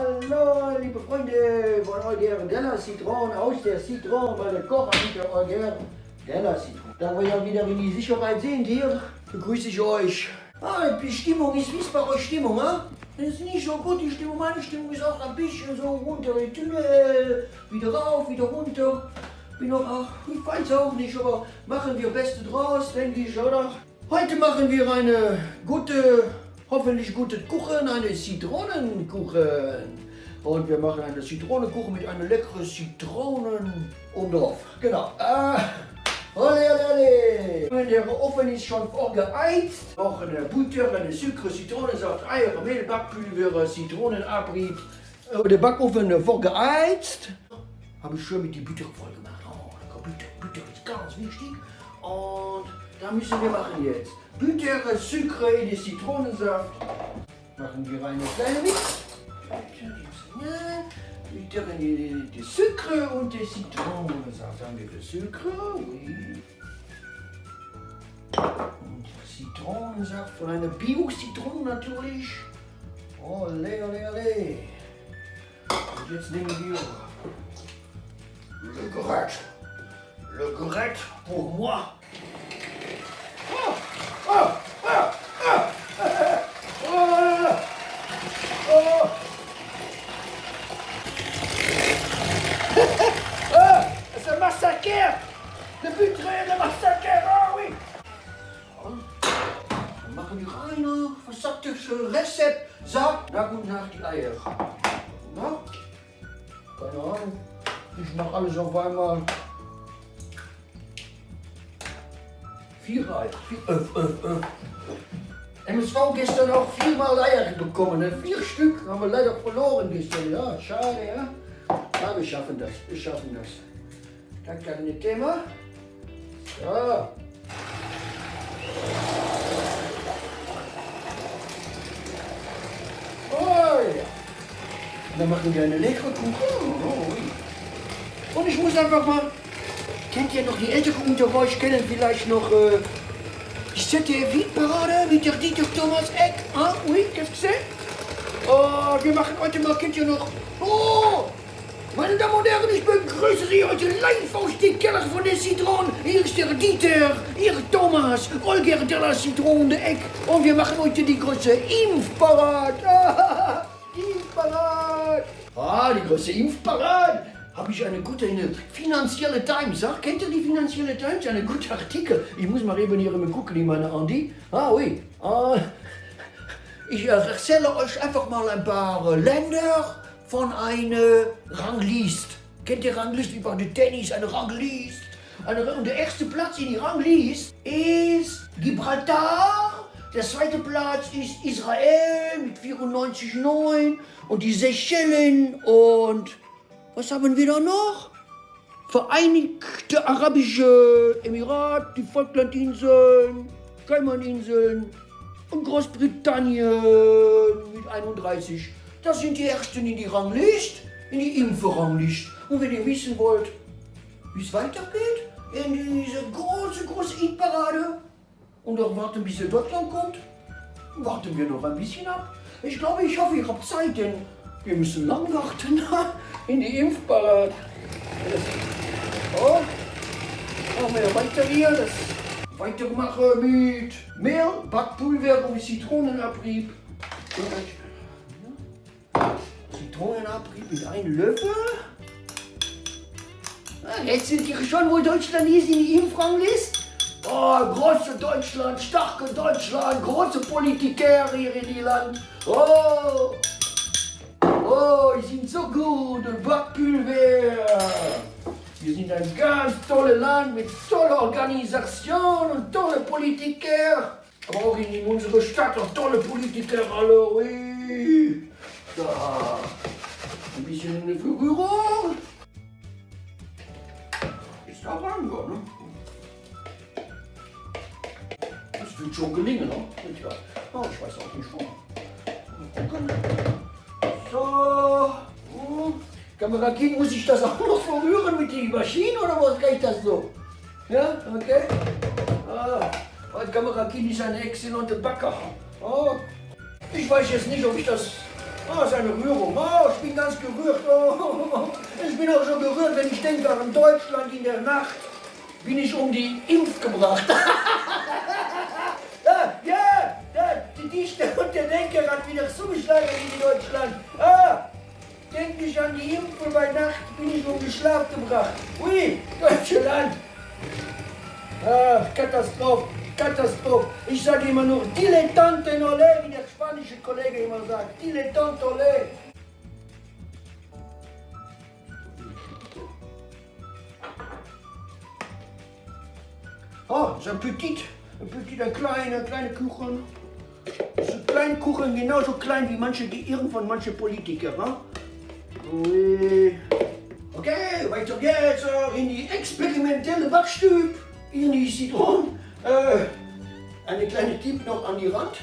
Hallo, liebe Freunde von Algeren Della Citron aus der Citron bei der Kochanbieter Algeren Della Citron. Da wir ja wieder in die Sicherheit sind hier, begrüße ich euch. Die Stimmung ist, wie ist bei euch Stimmung, ha? Das ist nicht so gut, die Stimmung. Meine Stimmung ist auch ein bisschen so runter im Tunnel, wieder rauf, wieder runter. Bin auch, ich weiß auch nicht, aber machen wir Beste draus, denke ich, oder? Heute machen wir eine gute, hoffentlich gute Kuchen, eine Zitronenkuchen. Und wir machen eine Zitronenkuchen mit einer leckeren Zitronen oben drauf. Genau. Der Ofen ist schon vorgeheizt. Auch eine Butter, eine Sucre, Zitronensaft, Eier, Mehl, Backpulver, Zitronenabrieb. Der Backofen vorgeheizt. Habe ich schön mit die Butter voll gemacht. Oh, Butter ist ganz wichtig. Und da müssen wir machen jetzt Butter, Sucre in den Zitronensaft. Machen wir eine kleine Mix. Butter in die Sucre und den Zitronensaft. Haben wir den Sucre, oui. Und Zitronensaft von einer Bio-Zitrone natürlich. Ole, ole, ole. Und jetzt nehmen wir le grette pour moi. C'est un massacre! Le butre est un massacre, oh oui! Dann machen wir rein, versacktes Rezept, sagt nach und nach die Eier. Na? Keine Ahnung, ich mache alles auf einmal. 4 Eier, MSV gestern auch 4-mal Eier bekommen, ne? 4 Stück haben wir leider verloren gestern, ja, schade, ja. Aber wir schaffen das, Das kann nicht Thema. So. Oh ja. Dann machen wir eine leckere Kuchen. Und ich muss einfach mal, kennt ihr noch die Älteren unter euch, kennen vielleicht noch die ZDF-Parade mit der Dieter Thomas Eck? Ah, oui, qu'est-ce que c'est? Oh, wir machen heute mal, kennt ihr noch? Oh, meine Damen und Herren, ich begrüße Sie heute live aus dem Keller von der Citron. Hier ist der Dieter, Ihr Thomas, Olger Della Citron de Eck. Und wir machen heute die große Impfparade. Ah, Impfparade. Ah, die große Impfparade. Habe ich eine gute Finanzielle Times, ja? Kennt ihr die Finanzielle Times? Eine gute Artikel. Ich muss mal eben hier mal gucken in meine Andi. Ah, oui. Ich erzähle euch einfach mal ein paar Länder von einer Rangliste. Kennt ihr Rangliste wie bei der Tennis? Eine Rangliste. Und der erste Platz in die Rangliste ist Gibraltar. Der zweite Platz ist Israel mit 94,9 und die Seychellen und was haben wir da noch? Vereinigte Arabische Emirate, die Falklandinseln, Kaimaninseln und Großbritannien mit 31. Das sind die ersten in die Rangliste, in die Impfrangliste. Und wenn ihr wissen wollt, wie es weitergeht, in diese große Impfparade und auch warten, bis Deutschland kommt, warten wir noch ein bisschen ab. Ich glaube, ich hoffe, ihr habt Zeit, denn wir müssen lang warten in die Impfparade. Oh, machen wir weiter hier. Das weitermachen mit Mehl, Backpulver und Zitronenabrieb. Zitronenabrieb mit einem Löffel. Jetzt sind wir schon, wo Deutschland ist in die Impfrangliste. Oh, große Deutschland, starke Deutschland, große Politiker hier in die Land. Oh, die sind so gut und Backpulver. Wir sind ein ganz tolles Land mit toller Organisation und tolle Politiker. Aber auch in unserer Stadt auch tolle Politiker, hallo. Oui. Da. Ein bisschen eine Berührung. Ist da ran, ne? Das wird schon gelingen, ne? Oh, ich weiß auch nicht wo. So. Kamera King, muss ich das auch noch verrühren mit der Maschine oder was kann ich das so? Ja, okay. Kamera King ist ein exzellenter Backer. Ich weiß jetzt nicht, ob ich das Oh, seine Rührung. Oh, ich bin ganz gerührt. Oh, ich bin auch so gerührt, wenn ich denke an Deutschland in der Nacht. Bin ich um die Impf gebracht. Die Dichter und der Denker hat wieder zugeschlagen in Deutschland. Denk nicht an die Impfe, bei Nacht bin ich um den Schlaf gebracht. Ui, Deutschland. Katastrophe, Katastrophe. Ich sage immer nur Dilettante ole, wie der spanische Kollege immer sagt. Dilettante ole. Oh, so ein ein kleiner Kuchen. So ein kleiner Kuchen, genauso klein wie manche Gehirn von manchen Politikern. Hm? Okay, weiter geht's in die experimentelle Backstube, in die Zitronen. Eine kleine Tipp noch an die Rand.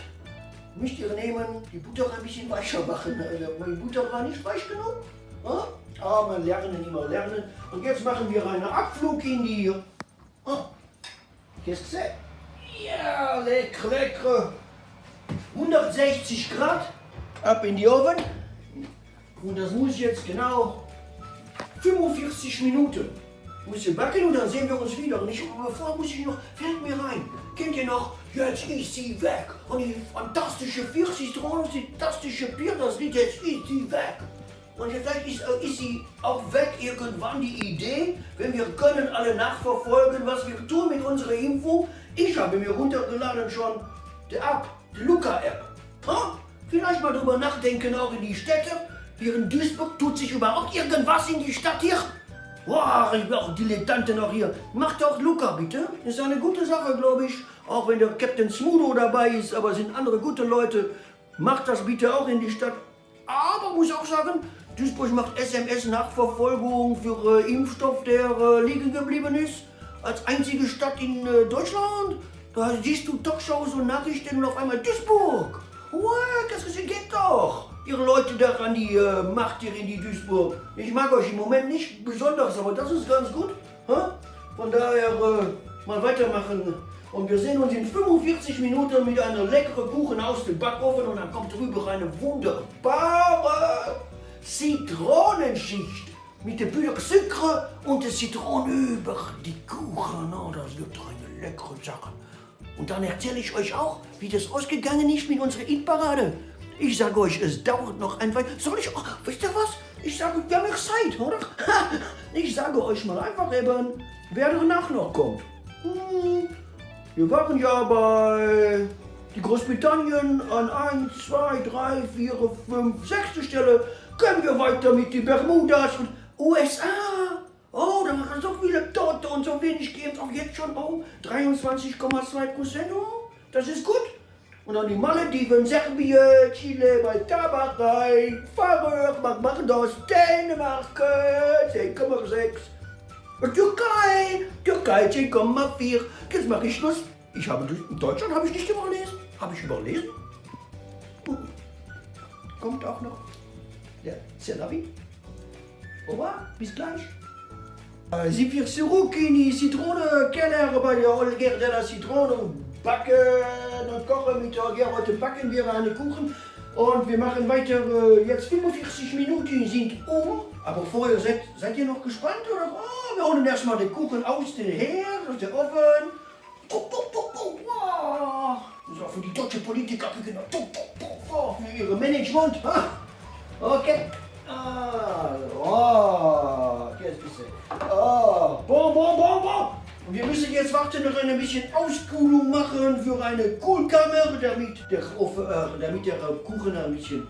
Müsst ihr nehmen, die Butter ein bisschen weicher machen. Meine Butter war nicht weich genug. Aber lernen, immer lernen. Und jetzt machen wir einen Abflug in die... Qu'est-ce que c'est? Ja, lecker, lecker. 160 Grad, ab in die Ofen. Und das muss jetzt genau 45 Minuten. Muss ich backen und dann sehen wir uns wieder. Und bevor muss ich noch, fällt mir rein. Kennt ihr noch? Jetzt ist sie weg. Und die fantastische Pfirsich-Zitrone, das fantastische Bier, das Lied, jetzt ist sie weg. Und vielleicht ist sie auch weg irgendwann die Idee, wenn wir können alle nachverfolgen, was wir tun mit unserer Impfung. Ich habe mir runtergeladen schon die App, die Luca-App. Vielleicht mal drüber nachdenken, auch in die Städte. Hier in Duisburg tut sich überhaupt irgendwas in die Stadt hier. Boah, ich bin auch Dilettante noch hier. Macht auch Luca bitte. Das ist eine gute Sache, glaube ich. Auch wenn der Captain Smudo dabei ist, aber sind andere gute Leute. Macht das bitte auch in die Stadt. Aber muss auch sagen, Duisburg macht SMS-Nachverfolgung für Impfstoff, der liegen geblieben ist. Als einzige Stadt in Deutschland. Da siehst du Talkshows und Nachrichten und auf einmal Duisburg. What? Das geht doch. Ihre Leute da an die Macht hier in die Duisburg. Ich mag euch im Moment nicht besonders, aber das ist ganz gut. Von daher mal weitermachen. Und wir sehen uns in 45 Minuten mit einem leckeren Kuchen aus dem Backofen und dann kommt drüber eine wunderbare Zitronenschicht mit der Sucre und der Zitrone über die Kuchen. Oh, das wird eine leckere Sache. Und dann erzähle ich euch auch, wie das ausgegangen ist mit unserer Eat-Parade. Ich sage euch, es dauert noch ein wenig. Soll ich, wisst ihr was? Ich sage, wir haben noch Zeit, oder? Ich sage euch mal einfach eben, wer danach noch kommt. Wir waren ja bei die Großbritannien an 1, 2, 3, 4, 5, 6. Stelle. Können wir weiter mit den Bermudas und USA. Oh, da machen so viele Tote und so wenig geimpft. Auch jetzt schon, 23,2%. Oh, das ist gut. Und dann die Malediven, Serbien, Chile, bei Tabak rein, Färöer, Barbados, Dänemark, 10,6. Türkei 10,4. Jetzt mache ich Schluss. In Deutschland habe ich nicht überlesen. Habe ich überlesen? Kommt auch noch der Selavi. Opa, bis gleich. Sind wir zurück in die Zitronenkeller bei der Olga della Zitrone und backen und kochen mit Olga. Heute backen wir einen Kuchen und wir machen weiter. Jetzt 45 Minuten sind aber vorher seid ihr noch gespannt oder? Wir holen erstmal den Kuchen aus dem Herd, aus dem Ofen. Wow. Das ist auch für die deutsche Politiker, für ihre Management. Okay. Jetzt bist du. Bon. Und wir müssen jetzt warten, noch ein bisschen Auskühlung machen für eine Kühlkammer, damit der Kuchen ein bisschen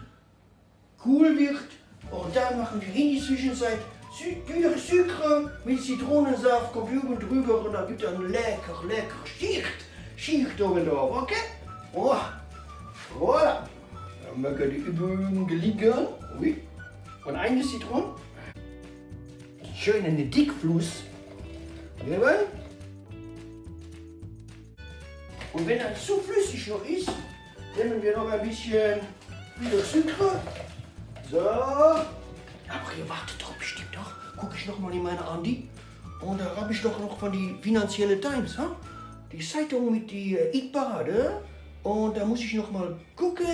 cool wird. Und dann machen wir in die Zwischenzeit Sucre mit Zitronensaft, kommt oben drüber und dann gibt es eine lecker Schicht oben drauf, okay? Oh, voilà. Dann mögen die Übungen gelingen. Oui. Und eine Zitrone. Schön in den Dickfluss geben. Und wenn er zu flüssig noch ist, nehmen wir noch ein bisschen wieder Sucre. So. Aber ihr wartet doch bestimmt doch. Gucke ich noch mal in meine Andi. Und da habe ich doch noch von die Finanzielle Times, die Zeitung mit die Eat-Parade. Und da muss ich noch mal gucken.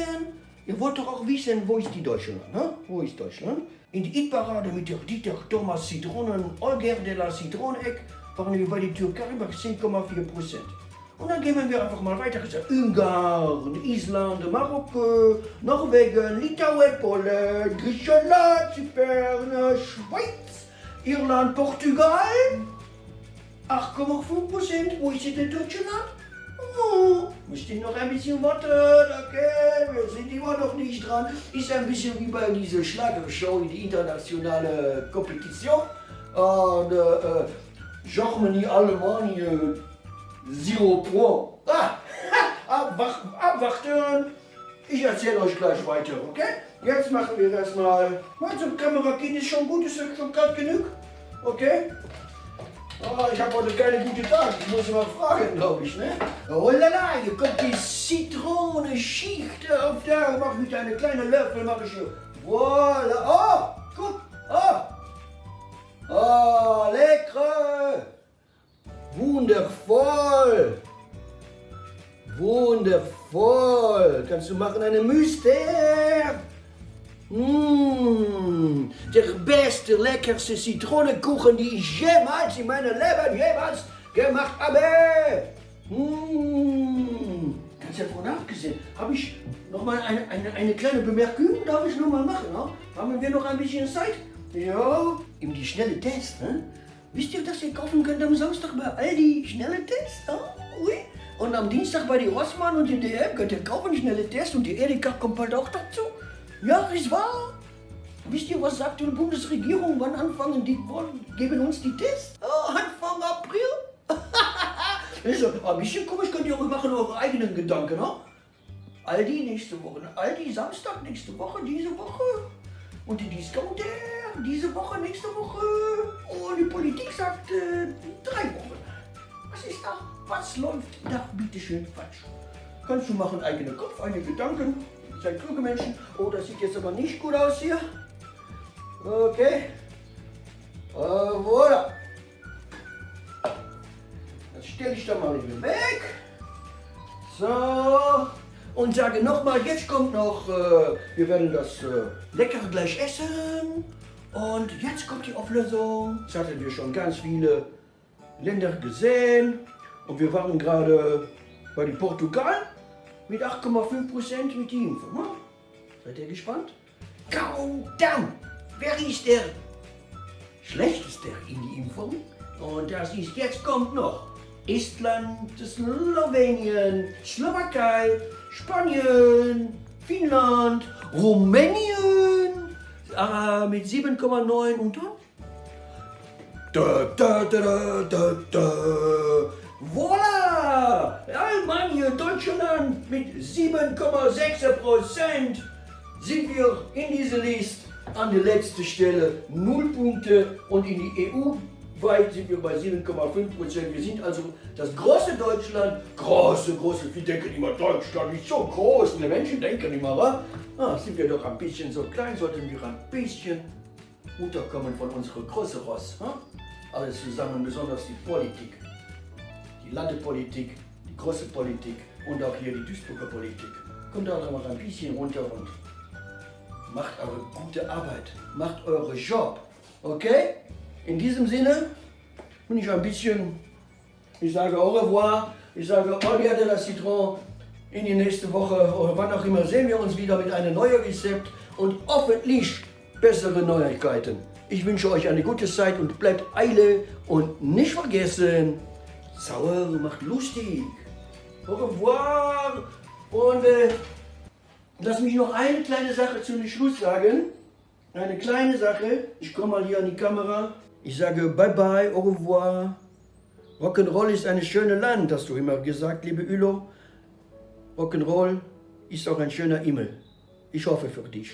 Ihr wollt doch auch wissen, wo ist die Deutschland, ne? Wo ist Deutschland? In die Hitparade mit der Dieter Thomas Zitronen, Olger de la Zitroneneck, waren wir bei der Türkei bei 10,4%. Und dann gehen wir einfach mal weiter. Ungarn, Island, Marokko, Norwegen, Litauen, Polen, Griechenland, Zypern, Schweiz, Irland, Portugal. 8,5%. Wo ist denn Deutschland? Oh, müsst ihr noch ein bisschen warten, okay? Wir sind immer noch nicht dran. Ist ein bisschen wie bei dieser Schlagershow in die internationale Kompetition. Und Germany, Allemagne, 0 Point. Abwarten. Ich erzähle euch gleich weiter, okay? Jetzt machen wir erstmal. Unsere Kamera geht es schon gut, ist schon kalt genug? Okay? Oh, ich habe heute keine gute Tag, ich muss mal fragen, glaube ich, ne? Oh lala, hier kommt die Zitronenschicht auf da. Mach mit einem kleinen Löffel, mache ich hier. Voilà. Oh, guck. Oh. Oh, lecker. Wundervoll. Wundervoll. Kannst du machen eine Müster? Der beste, leckerste Zitronenkuchen, die ich jemals in meinem Leben gemacht habe. Ganz davon abgesehen, habe ich noch mal eine kleine Bemerkung, darf ich noch mal machen? Ne? Haben wir noch ein bisschen Zeit? Ja, eben die schnelle Test. Ne? Wisst ihr, dass ihr kaufen könnt am Samstag bei Aldi schnelle Test? Ne? Oui. Und am Dienstag bei die Rossmann und die DM könnt ihr kaufen schnelle Test und die Erika kommt bald auch dazu. Ja, ist wahr. Wisst ihr, was sagt die Bundesregierung? Wann anfangen die, geben uns die Tests? Oh, Anfang April? Also, ein bisschen komisch, könnt ihr auch machen eure eigenen Gedanken, ne? Aldi nächste Woche, Aldi Samstag nächste Woche, diese Woche. Und die Discounter diese Woche, nächste Woche. Und die Politik sagt 3 Wochen. Was ist da? Was läuft da bitteschön falsch? Kannst du machen, eigenen Kopf, eigene Gedanken. Seid kluge Menschen. Oh, das sieht jetzt aber nicht gut aus hier. Okay. Voilà. Das stelle ich da mal wieder weg. So. Und sage nochmal, jetzt kommt noch, wir werden das Leckere gleich essen. Und jetzt kommt die Auflösung. Jetzt hatten wir schon ganz viele Länder gesehen. Und wir waren gerade bei den Portugal mit 8,5% mit die Impfung. Hm? Seid ihr gespannt? Countdown! Wer ist der Schlechteste in die Impfung? Und das ist, jetzt kommt noch Estland, Slowenien, Slowakei, Spanien, Finnland, Rumänien mit 7,9 und dann? Voilà! Almania, Deutschland mit 7,6% sind wir in dieser Liste an der letzten Stelle 0 Punkte und in die EU weit sind wir bei 7,5%. Wir sind also das große Deutschland, große, wir denken immer Deutschland ist so groß, die Menschen denken immer, wa? Sind wir doch ein bisschen so klein, sollten wir ein bisschen runterkommen von unserer großen Ross. Alles zusammen, besonders die Politik. Die Landespolitik, die große Politik und auch hier die Duisburger Politik. Kommt da mal ein bisschen runter und macht eure gute Arbeit, macht euren Job, okay? In diesem Sinne bin ich ein bisschen, ich sage au revoir, ich sage Olga de la Citron, in die nächste Woche oder wann auch immer sehen wir uns wieder mit einem neuen Rezept und hoffentlich bessere Neuigkeiten. Ich wünsche euch eine gute Zeit und bleibt eile und nicht vergessen, sauer macht lustig. Au revoir und lass mich noch eine kleine Sache zum Schluss sagen. Eine kleine Sache. Ich komme mal hier an die Kamera. Ich sage bye bye, au revoir. Rock'n'Roll ist ein schönes Land, hast du immer gesagt, liebe Ülo. Rock'n'Roll ist auch ein schöner Himmel. Ich hoffe für dich.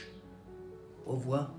Au revoir.